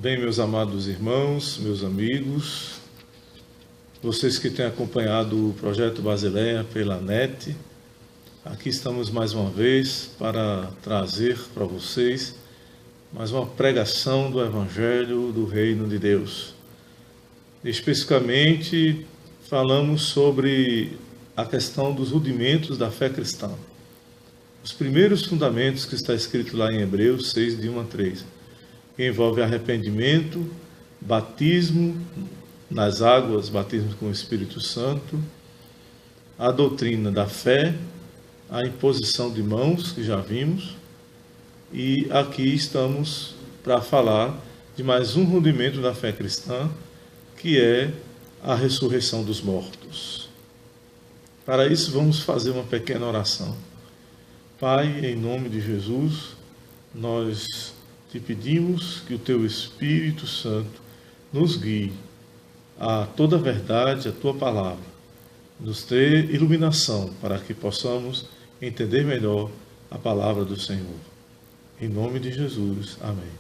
Bem, meus amados irmãos, meus amigos, vocês que têm acompanhado o Projeto Basileia pela NET, aqui estamos mais uma vez para trazer para vocês mais uma pregação do Evangelho do Reino de Deus. Especificamente, falamos sobre a questão dos rudimentos da fé cristã. Os primeiros fundamentos que está escrito lá em Hebreus 6, de 1 a 3. Que envolve arrependimento, batismo nas águas, batismo com o Espírito Santo, a doutrina da fé, a imposição de mãos, que já vimos, e aqui estamos para falar de mais um rudimento da fé cristã, que é a ressurreição dos mortos. Para isso, vamos fazer uma pequena oração. Pai, em nome de Jesus, nós te pedimos que o Teu Espírito Santo nos guie a toda a verdade, a Tua palavra, nos dê iluminação para que possamos entender melhor a palavra do Senhor. Em nome de Jesus, amém.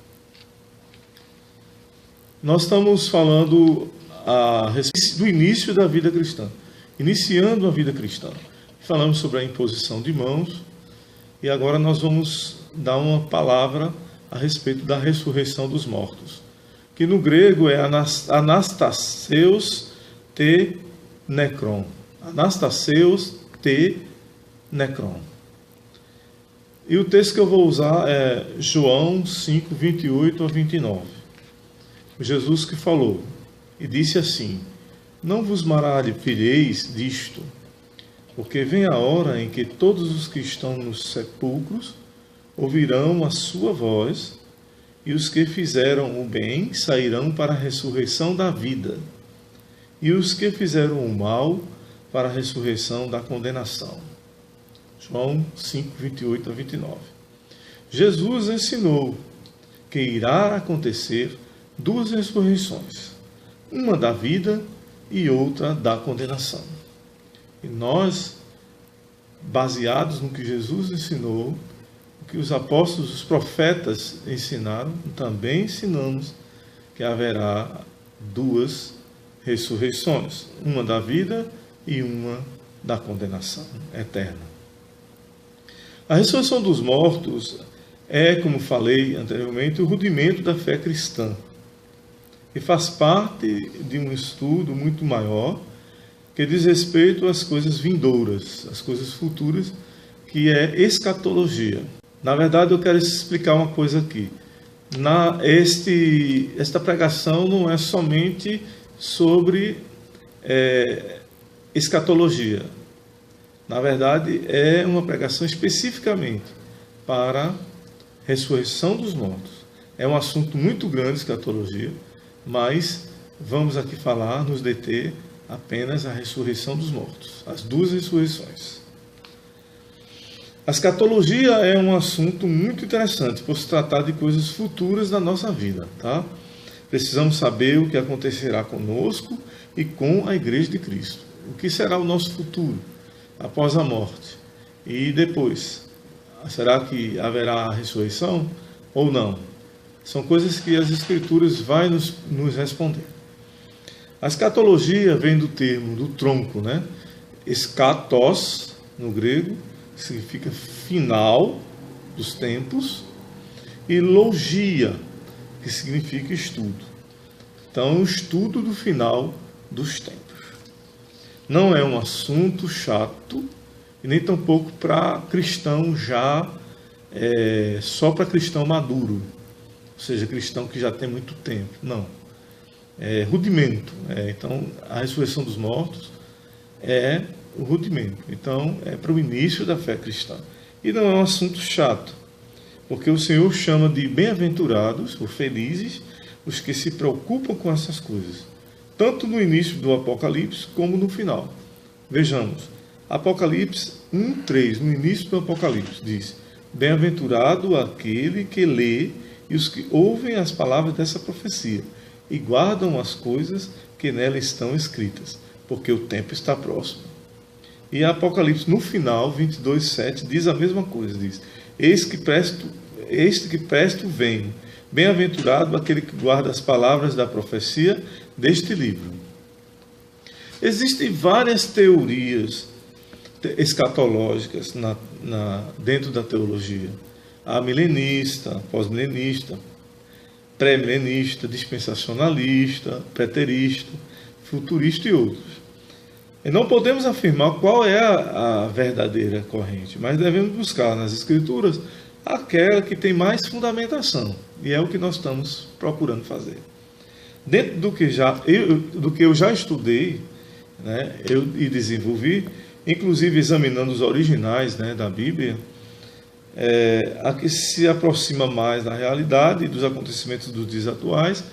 Nós estamos falando a respeito do início da vida cristã, iniciando a vida cristã. Falamos sobre a imposição de mãos e agora nós vamos dar uma palavra a respeito da ressurreição dos mortos, que no grego é anastaseus te nekron. Anastaseus te nekron. E o texto que eu vou usar é João 5, 28 a 29. Jesus que falou, e disse assim: não vos maravilheis disto, porque vem a hora em que todos os que estão nos sepulcros ouvirão a sua voz, e os que fizeram o bem sairão para a ressurreição da vida, e os que fizeram o mal para a ressurreição da condenação. João 5, 28 a 29. Jesus ensinou que irá acontecer duas ressurreições, uma da vida e outra da condenação. E nós, baseados no que Jesus ensinou, que os apóstolos, os profetas ensinaram, também ensinamos que haverá duas ressurreições, uma da vida e uma da condenação eterna. A ressurreição dos mortos é, como falei anteriormente, o rudimento da fé cristã e faz parte de um estudo muito maior que diz respeito às coisas vindouras, às coisas futuras, que é escatologia. Na verdade, eu quero explicar uma coisa aqui. Esta pregação não é somente sobre escatologia. Na verdade, é uma pregação especificamente para ressurreição dos mortos. É um assunto muito grande, escatologia, mas vamos aqui falar, nos deter apenas a ressurreição dos mortos, as duas ressurreições. A escatologia é um assunto muito interessante, por se tratar de coisas futuras da nossa vida, tá? Precisamos saber o que acontecerá conosco e com a Igreja de Cristo. O que será o nosso futuro após a morte? E depois, será que haverá a ressurreição ou não? São coisas que as Escrituras vão nos responder. A escatologia vem do termo, do tronco, né? Eschatos, no grego, significa final dos tempos, e logia, que significa estudo. Então, o estudo do final dos tempos. Não é um assunto chato, e nem tampouco para cristão só para cristão maduro, ou seja, cristão que já tem muito tempo. Não. É rudimento. Então, a ressurreição dos mortos é o rudimento. Então, é para o início da fé cristã. E não é um assunto chato, porque o Senhor chama de bem-aventurados, ou felizes, os que se preocupam com essas coisas, tanto no início do Apocalipse, como no final. Vejamos, Apocalipse 1:3, no início do Apocalipse, diz: bem-aventurado aquele que lê e os que ouvem as palavras dessa profecia, e guardam as coisas que nela estão escritas, porque o tempo está próximo. E Apocalipse, no final, 22:7, diz a mesma coisa, diz: Eis que presto venho, Bem-aventurado aquele que guarda as palavras da profecia deste livro. Existem várias teorias escatológicas dentro da teologia. A milenista, pós-milenista, pré-milenista, dispensacionalista, preterista, futurista e outros. E não podemos afirmar qual é a verdadeira corrente, mas devemos buscar nas Escrituras aquela que tem mais fundamentação. E é o que nós estamos procurando fazer. Dentro do que eu já estudei, né, e desenvolvi, inclusive examinando os originais, né, da Bíblia, a que se aproxima mais da realidade e dos acontecimentos dos dias atuais,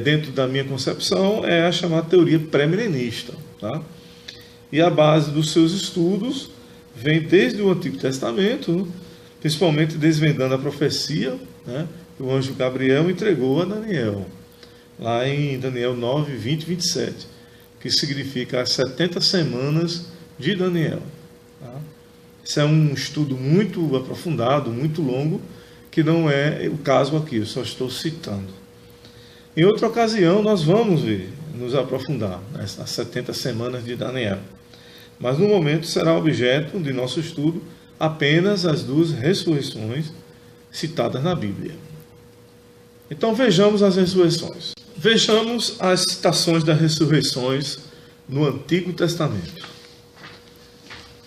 dentro da minha concepção, é a chamada teoria pré-milenista. Tá? E a base dos seus estudos vem desde o Antigo Testamento, principalmente desvendando a profecia, né, que o anjo Gabriel entregou a Daniel, lá em Daniel 9, 20 e 27, que significa as 70 semanas de Daniel. Tá? Isso é um estudo muito aprofundado, muito longo, que não é o caso aqui, eu só estou citando. Em outra ocasião, nós vamos nos aprofundar nas 70 semanas de Daniel. Mas no momento será objeto de nosso estudo apenas as duas ressurreições citadas na Bíblia. Então vejamos as ressurreições. Vejamos as citações das ressurreições no Antigo Testamento.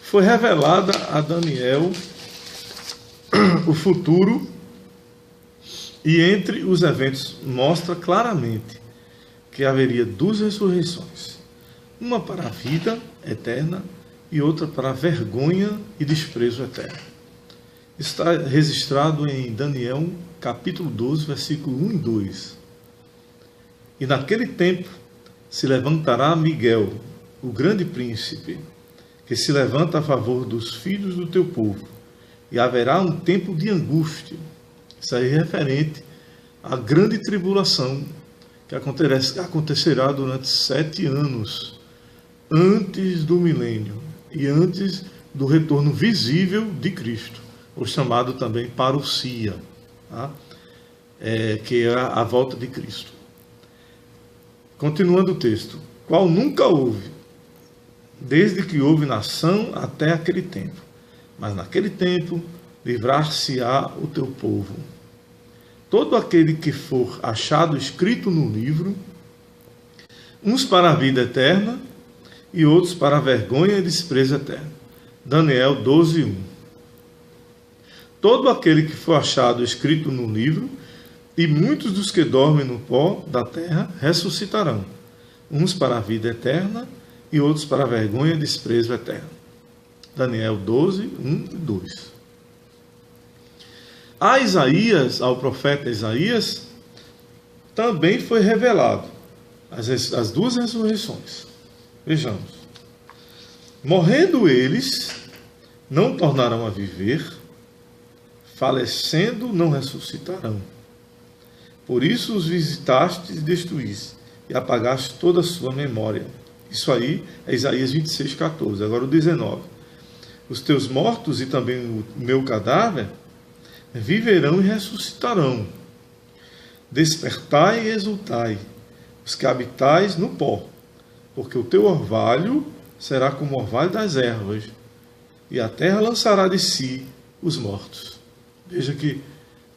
Foi revelada a Daniel o futuro e entre os eventos mostra claramente que haveria duas ressurreições. Uma para a vida eterna e outra para a vergonha e desprezo eterno. Está registrado em Daniel capítulo 12, versículo 1 e 2. E naquele tempo se levantará Miguel, o grande príncipe, que se levanta a favor dos filhos do teu povo, e haverá um tempo de angústia. Isso aí é referente à grande tribulação que acontecerá durante 7 anos, antes do milênio e antes do retorno visível de Cristo, ou chamado também parousia, tá? Que é a volta de Cristo. Continuando o texto, qual nunca houve, desde que houve nação até aquele tempo, mas naquele tempo livrar-se-á o teu povo. Todo aquele que for achado escrito no livro, uns para a vida eterna e outros para a vergonha e desprezo eterno. Daniel 12, 1. Todo aquele que for achado escrito no livro, e muitos dos que dormem no pó da terra ressuscitarão, uns para a vida eterna e outros para a vergonha e desprezo eterno. Daniel 12, 1 e 2. A Isaías, ao profeta Isaías, também foi revelado as duas ressurreições. Vejamos. Morrendo eles, não tornarão a viver, falecendo, não ressuscitarão. Por isso os visitaste e destruíste, e apagaste toda a sua memória. Isso aí é Isaías 26, 14. Agora o 19. Os teus mortos e também o meu cadáver viverão e ressuscitarão. Despertai e exultai, os que habitais no pó, porque o teu orvalho será como o orvalho das ervas, e a terra lançará de si os mortos. Veja que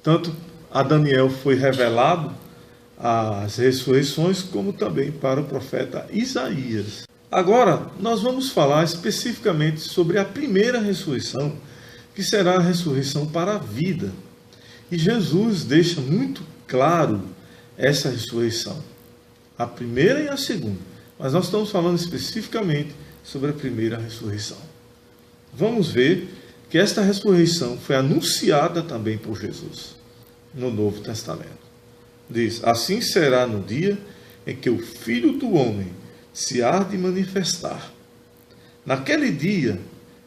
tanto a Daniel foi revelado as ressurreições, como também para o profeta Isaías. Agora, nós vamos falar especificamente sobre a primeira ressurreição, que será a ressurreição para a vida. E Jesus deixa muito claro essa ressurreição, a primeira e a segunda. Mas nós estamos falando especificamente sobre a primeira ressurreição. Vamos ver que esta ressurreição foi anunciada também por Jesus no Novo Testamento. Diz: assim será no dia em que o Filho do Homem se há de manifestar. Naquele dia,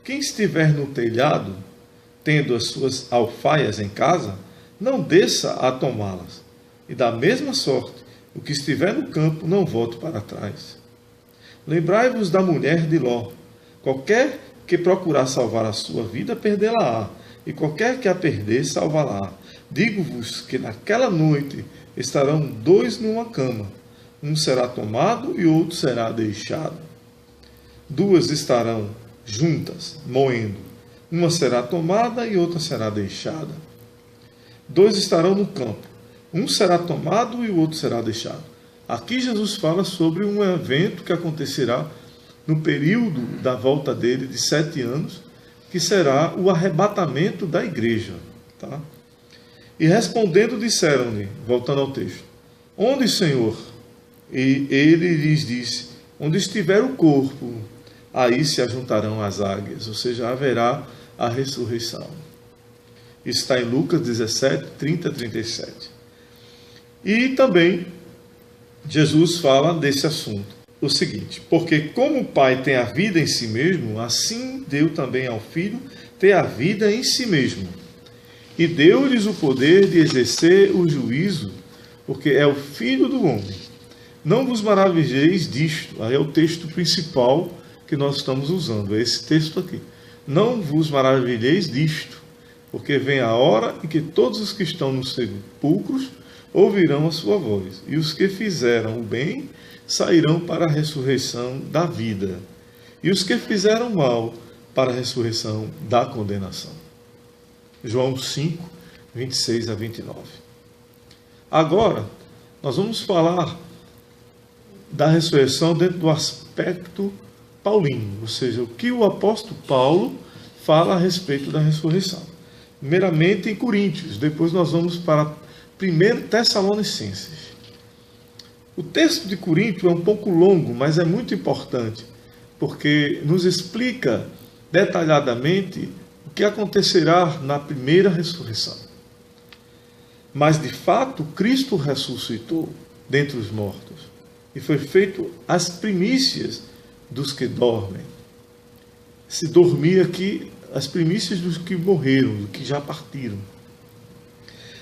quem estiver no telhado, tendo as suas alfaias em casa, não desça a tomá-las. E da mesma sorte, o que estiver no campo, não volte para trás. Lembrai-vos da mulher de Ló. Qualquer que procurar salvar a sua vida, perdê-la-á. E qualquer que a perder, salvá-la-á. Digo-vos que naquela noite estarão dois numa cama, um será tomado e outro será deixado. Duas estarão juntas, moendo, uma será tomada e outra será deixada. Dois estarão no campo, um será tomado e o outro será deixado. Aqui Jesus fala sobre um evento que acontecerá no período da volta dele de 7 anos, que será o arrebatamento da igreja. Tá? E respondendo disseram-lhe, voltando ao texto, onde, Senhor? E ele lhes disse, onde estiver o corpo, aí se ajuntarão as águias, ou seja, haverá a ressurreição. Isso está em Lucas 17, 30 a 37. E também Jesus fala desse assunto, o seguinte, porque como o Pai tem a vida em si mesmo, assim deu também ao Filho ter a vida em si mesmo. E deu-lhes o poder de exercer o juízo, porque é o Filho do homem. Não vos maravilheis disto, aí é o texto principal que nós estamos usando, é esse texto aqui. Não vos maravilheis disto, porque vem a hora em que todos os que estão nos sepulcros ouvirão a sua voz, e os que fizeram o bem sairão para a ressurreição da vida, e os que fizeram o mal para a ressurreição da condenação. João 5, 26 a 29. Agora, nós vamos falar da ressurreição dentro do aspecto paulino, ou seja, o que o apóstolo Paulo fala a respeito da ressurreição. Primeiramente em Coríntios, depois nós vamos para 1 Tessalonicenses. O texto de Coríntios é um pouco longo, mas é muito importante, porque nos explica detalhadamente o que acontecerá na primeira ressurreição. Mas, de fato, Cristo ressuscitou dentre os mortos e foi feito as primícias dos que dormem. Se dormir aqui, as primícias dos que morreram, dos que já partiram.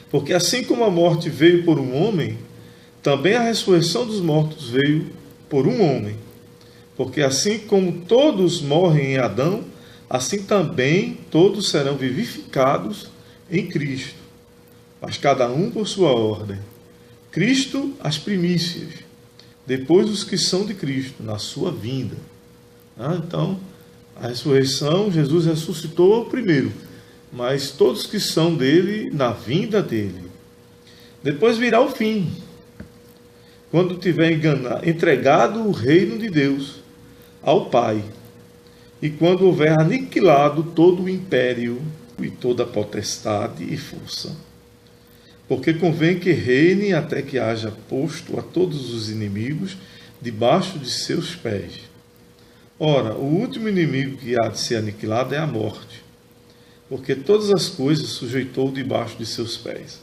Porque assim como a morte veio por um homem, também a ressurreição dos mortos veio por um homem. Porque assim como todos morrem em Adão, assim também todos serão vivificados em Cristo. Mas cada um por sua ordem. Cristo, as primícias. Depois os que são de Cristo, na sua vinda. Então, a ressurreição, Jesus ressuscitou primeiro, mas todos que são dele, na vinda dele. Depois virá o fim, quando tiver entregado o reino de Deus ao Pai, e quando houver aniquilado todo o império e toda a potestade e força. Porque convém que reine até que haja posto a todos os inimigos debaixo de seus pés. Ora, o último inimigo que há de ser aniquilado é a morte, porque todas as coisas sujeitou debaixo de seus pés.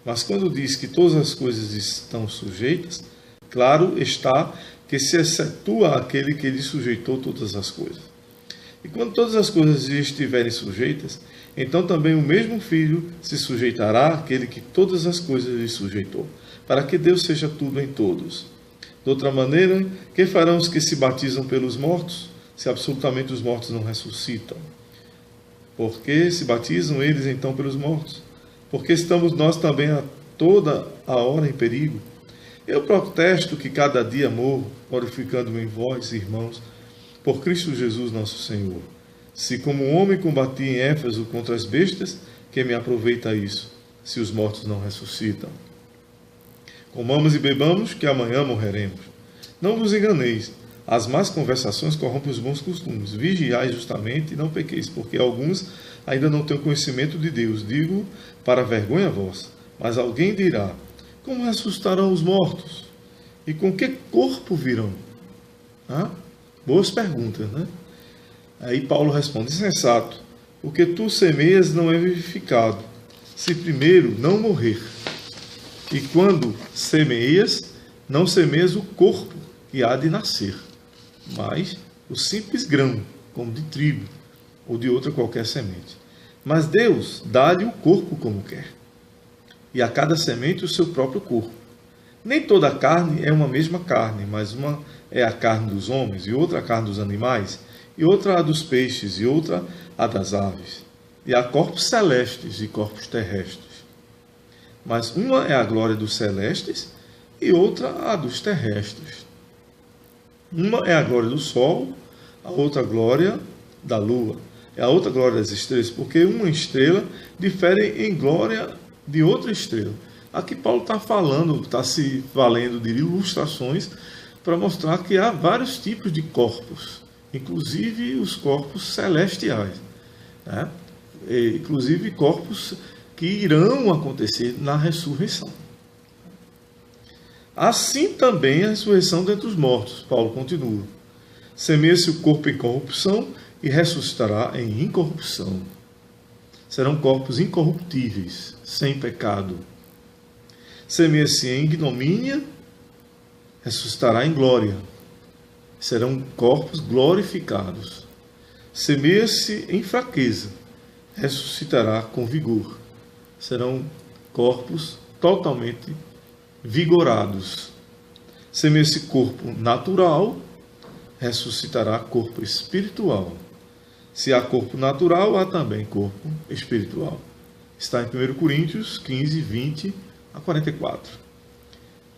Mas quando diz que todas as coisas estão sujeitas, claro está que se excetua aquele que lhe sujeitou todas as coisas. E quando todas as coisas lhe estiverem sujeitas, então também o mesmo Filho se sujeitará àquele que todas as coisas lhe sujeitou, para que Deus seja tudo em todos. De outra maneira, que farão os que se batizam pelos mortos, se absolutamente os mortos não ressuscitam? Por que se batizam eles então pelos mortos? Porque estamos nós também a toda a hora em perigo. Eu protesto que cada dia morro, glorificando-me em vós, irmãos, por Cristo Jesus nosso Senhor. Se como homem combati em Éfeso contra as bestas, que me aproveita isso, se os mortos não ressuscitam? Comamos e bebamos, que amanhã morreremos. Não vos enganeis, as más conversações corrompem os bons costumes. Vigiai justamente e não pequeis, porque alguns ainda não têm o conhecimento de Deus. Digo para vergonha vossa. Mas alguém dirá, como ressuscitarão os mortos? E com que corpo virão? Boas perguntas, né? Aí Paulo responde, insensato, o que tu semeias não é vivificado, se primeiro não morrer. E quando semeias, não semeias o corpo que há de nascer, mas o simples grão, como de trigo, ou de outra qualquer semente. Mas Deus dá-lhe o corpo como quer, e a cada semente o seu próprio corpo. Nem toda a carne é uma mesma carne, mas uma é a carne dos homens, e outra a carne dos animais, e outra a dos peixes, e outra a das aves. E há corpos celestes e corpos terrestres. Mas uma é a glória dos celestes e outra a dos terrestres. Uma é a glória do sol, a outra glória da lua, é a outra glória das estrelas, porque uma estrela difere em glória de outra estrela. Aqui Paulo está falando, está se valendo de ilustrações para mostrar que há vários tipos de corpos, inclusive os corpos celestiais, né? Inclusive corpos que irão acontecer na ressurreição. Assim também a ressurreição dentre os mortos. Paulo continua. Semeia-se o corpo em corrupção e ressuscitará em incorrupção. Serão corpos incorruptíveis, sem pecado. Semeia-se em ignomínia, ressuscitará em glória. Serão corpos glorificados. Semeia-se em fraqueza, ressuscitará com vigor. Serão corpos totalmente vigorados. Semeia-se corpo natural, ressuscitará corpo espiritual. Se há corpo natural, há também corpo espiritual. Está em 1 Coríntios 15, 20 a 44.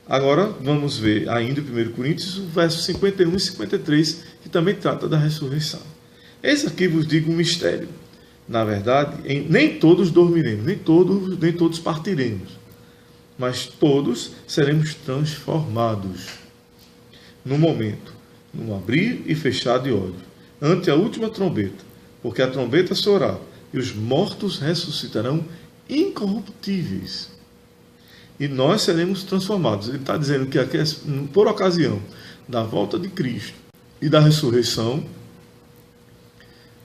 Agora vamos ver ainda em 1 Coríntios, o verso 51 e 53, que também trata da ressurreição. Eis aqui vos digo um mistério. Na verdade, nem todos dormiremos, nem todos partiremos, mas todos seremos transformados no momento, no abrir e fechar de olhos, ante a última trombeta, porque a trombeta soará e os mortos ressuscitarão incorruptíveis. E nós seremos transformados. Ele está dizendo que aqui, por ocasião da volta de Cristo e da ressurreição,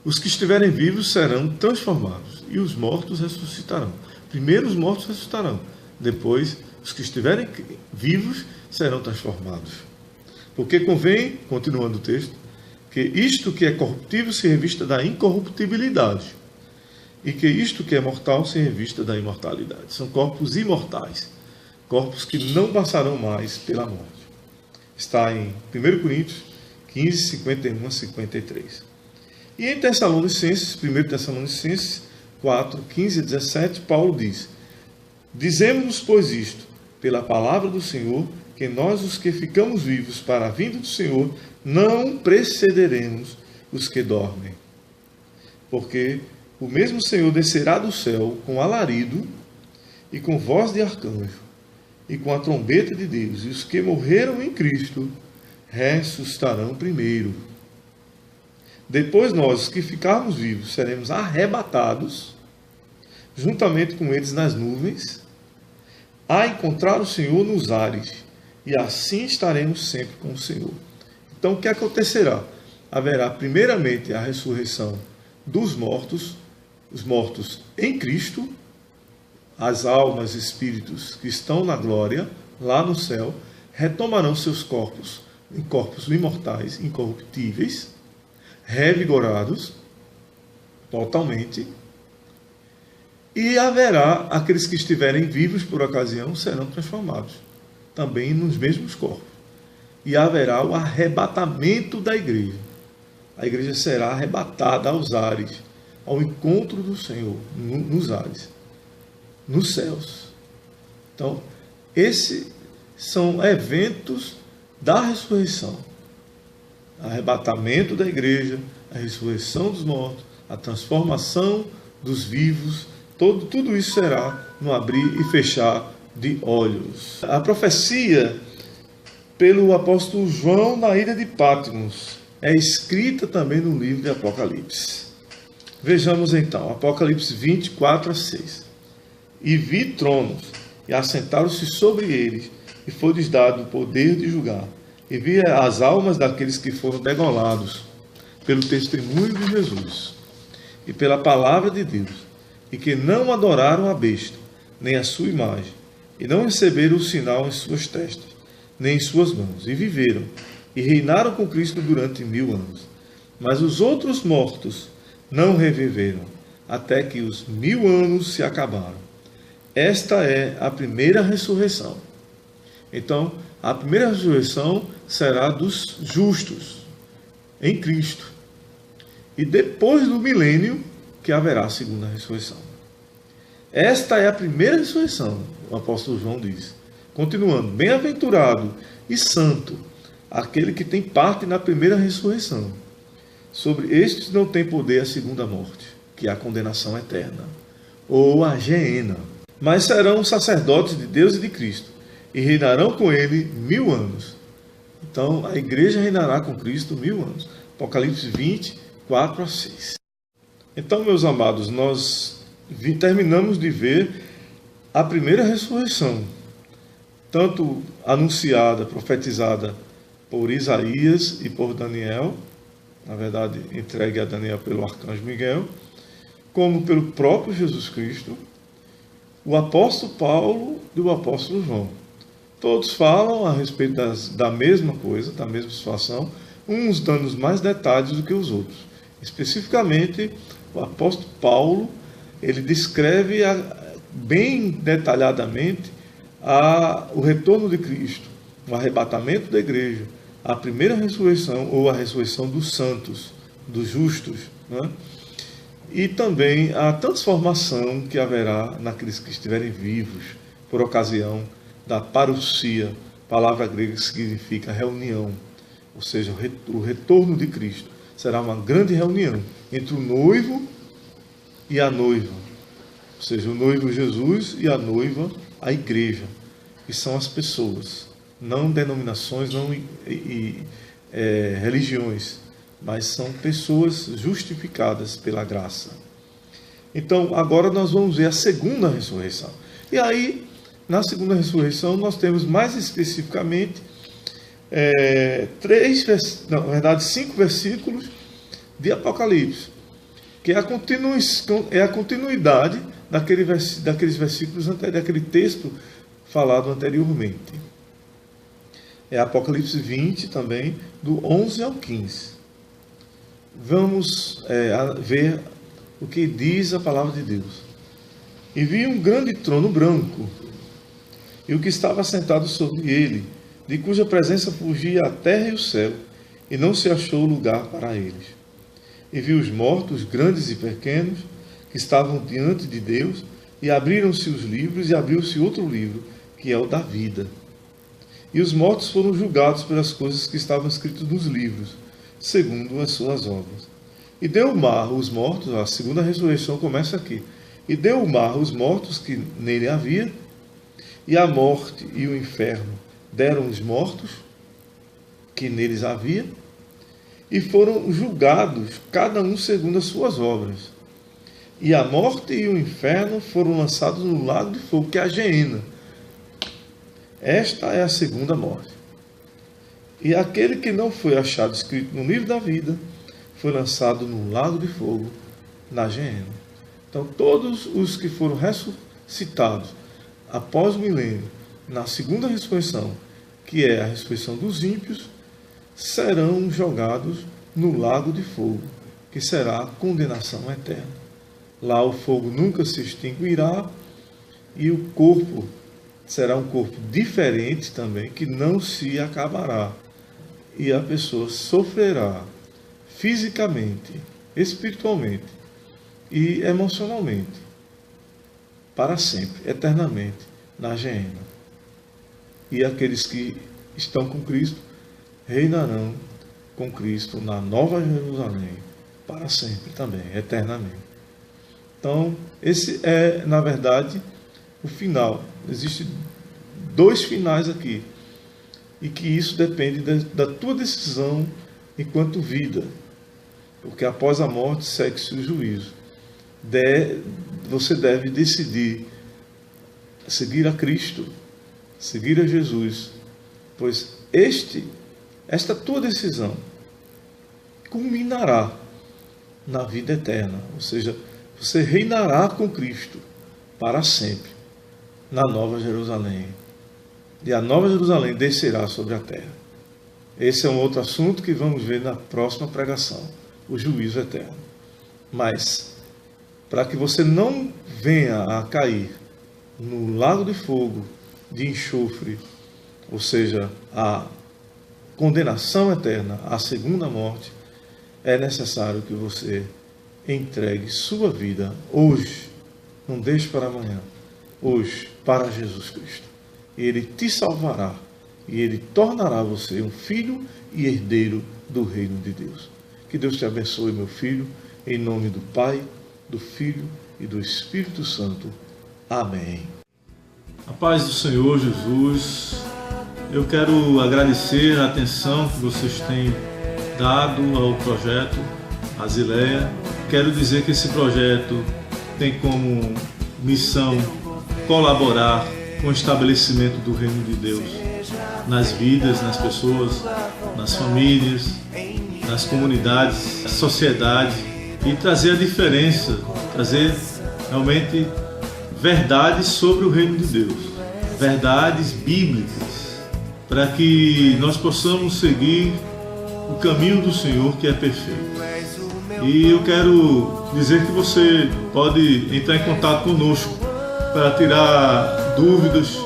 os que estiverem vivos serão transformados e os mortos ressuscitarão. Primeiro os mortos ressuscitarão, depois os que estiverem vivos serão transformados. Porque convém, continuando o texto, que isto que é corruptível se revista da incorruptibilidade e que isto que é mortal se revista da imortalidade. São corpos imortais, corpos que não passarão mais pela morte. Está em 1 Coríntios 15, 51 a 53. E em Tessalonicenses, 1 Tessalonicenses 4, 15 a 17, Paulo diz: Dizemos-nos, pois, isto, pela palavra do Senhor, que nós, os que ficamos vivos para a vinda do Senhor, não precederemos os que dormem. Porque o mesmo Senhor descerá do céu com alarido e com voz de arcanjo e com a trombeta de Deus, e os que morreram em Cristo ressuscitarão primeiro. Depois nós, que ficarmos vivos, seremos arrebatados, juntamente com eles nas nuvens, a encontrar o Senhor nos ares, e assim estaremos sempre com o Senhor. Então, o que acontecerá? Haverá primeiramente a ressurreição dos mortos, os mortos em Cristo, as almas e espíritos que estão na glória, lá no céu, retomarão seus corpos, em corpos imortais, incorruptíveis, revigorados, totalmente, e haverá aqueles que estiverem vivos por ocasião serão transformados, também nos mesmos corpos. E haverá o arrebatamento da igreja. A igreja será arrebatada aos ares, ao encontro do Senhor, nos ares, nos céus. Então, esses são eventos da ressurreição. Arrebatamento da igreja, a ressurreição dos mortos, a transformação dos vivos, tudo isso será no abrir e fechar de olhos. A profecia pelo apóstolo João na ilha de Patmos é escrita também no livro de Apocalipse. Vejamos então, Apocalipse 24 a 6. E vi tronos, e assentaram-se sobre eles, e foi-lhes dado o poder de julgar. E vi as almas daqueles que foram degolados pelo testemunho de Jesus e pela palavra de Deus, e que não adoraram a besta, nem a sua imagem, e não receberam o sinal em suas testas, nem em suas mãos, e viveram, e reinaram com Cristo durante 1000 anos. Mas os outros mortos não reviveram, até que os 1000 anos se acabaram. Esta é a primeira ressurreição. Então, a primeira ressurreição será dos justos, em Cristo. E depois do milênio, que haverá a segunda ressurreição. Esta é a primeira ressurreição, o apóstolo João diz. Continuando, bem-aventurado e santo aquele que tem parte na primeira ressurreição. Sobre estes não tem poder a segunda morte, que é a condenação eterna, ou a geena. Mas serão sacerdotes de Deus e de Cristo, e reinarão com ele 1000 anos. Então, a igreja reinará com Cristo 1000 anos. Apocalipse 20, 4 a 6. Então, meus amados, nós terminamos de ver a primeira ressurreição, tanto anunciada, profetizada por Isaías e por Daniel, na verdade, entregue a Daniel pelo arcanjo Miguel, como pelo próprio Jesus Cristo, o apóstolo Paulo e o apóstolo João. Todos falam a respeito da mesma coisa, da mesma situação, uns dando mais detalhes do que os outros. Especificamente, o apóstolo Paulo, ele descreve bem detalhadamente o retorno de Cristo, o arrebatamento da igreja, a primeira ressurreição ou a ressurreição dos santos, dos justos, né? E também a transformação que haverá naqueles que estiverem vivos por ocasião da parousia, palavra grega que significa reunião, ou seja, o retorno de Cristo. Será uma grande reunião entre o noivo e a noiva, ou seja, o noivo Jesus e a noiva, a igreja, que são as pessoas, não denominações, não religiões, mas são pessoas justificadas pela graça. Então, agora nós vamos ver a segunda ressurreição. E aí, na segunda ressurreição, nós temos mais especificamente 5 versículos de Apocalipse, que é a continuidade daqueles versículos, daquele texto falado anteriormente. É Apocalipse 20 também, do 11 ao 15. Vamos ver o que diz a palavra de Deus. E vi um grande trono branco, e o que estava sentado sobre ele, de cuja presença fugia a terra e o céu, e não se achou lugar para eles. E vi os mortos, grandes e pequenos, que estavam diante de Deus, e abriram-se os livros, e abriu-se outro livro, que é o da vida. E os mortos foram julgados pelas coisas que estavam escritas nos livros, segundo as suas obras. E deu o mar os mortos, a segunda ressurreição começa aqui. E deu o mar os mortos que nele havia, e a morte e o inferno deram os mortos que neles havia, e foram julgados, cada um segundo as suas obras. E a morte e o inferno foram lançados no lago de fogo, que é a geena. Esta é a segunda morte. E aquele que não foi achado escrito no livro da vida foi lançado no lago de fogo, na geena. Então, todos os que foram ressuscitados após o milênio, na segunda ressurreição, que é a ressurreição dos ímpios, serão jogados no lago de fogo, que será a condenação eterna. Lá o fogo nunca se extinguirá e o corpo será um corpo diferente também, que não se acabará. E a pessoa sofrerá fisicamente, espiritualmente e emocionalmente, para sempre, eternamente, na geena. E aqueles que estão com Cristo reinarão com Cristo na Nova Jerusalém, para sempre também, eternamente. Então, esse é, na verdade, o final. Existem 2 finais aqui. E que isso depende da tua decisão enquanto vida. Porque após a morte segue-se o juízo. Você deve decidir seguir a Cristo, seguir a Jesus, pois esta tua decisão culminará na vida eterna, ou seja, você reinará com Cristo para sempre na Nova Jerusalém, e a Nova Jerusalém descerá sobre a terra. Esse é um outro assunto que vamos ver na próxima pregação, o juízo eterno. Mas, para que você não venha a cair no lago de fogo, de enxofre, ou seja, a condenação eterna, a segunda morte, é necessário que você entregue sua vida hoje Não deixe para amanhã. Hoje, para Jesus Cristo. Ele te salvará e Ele tornará você um filho e herdeiro do reino de Deus. Que Deus te abençoe, meu filho, em nome do Pai, do Filho e do Espírito Santo. Amém. A paz do Senhor Jesus. Eu quero agradecer a atenção que vocês têm dado ao projeto Asileia. Quero dizer que esse projeto tem como missão colaborar com o estabelecimento do reino de Deus nas vidas, nas pessoas, nas famílias, nas comunidades, na sociedade, e trazer a diferença, trazer realmente verdades sobre o reino de Deus, verdades bíblicas, para que nós possamos seguir o caminho do Senhor, que é perfeito. E eu quero dizer que você pode entrar em contato conosco para tirar dúvidas,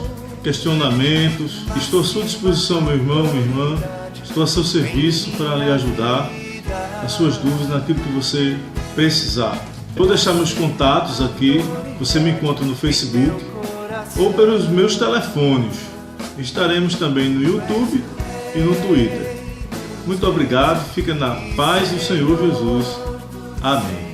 questionamentos. Estou à sua disposição, meu irmão, minha irmã. Estou a seu serviço para lhe ajudar nas suas dúvidas, naquilo que você precisar. Vou deixar meus contatos aqui. Você me encontra no Facebook ou pelos meus telefones. Estaremos também no YouTube e no Twitter. Muito obrigado. Fica na paz do Senhor Jesus. Amém.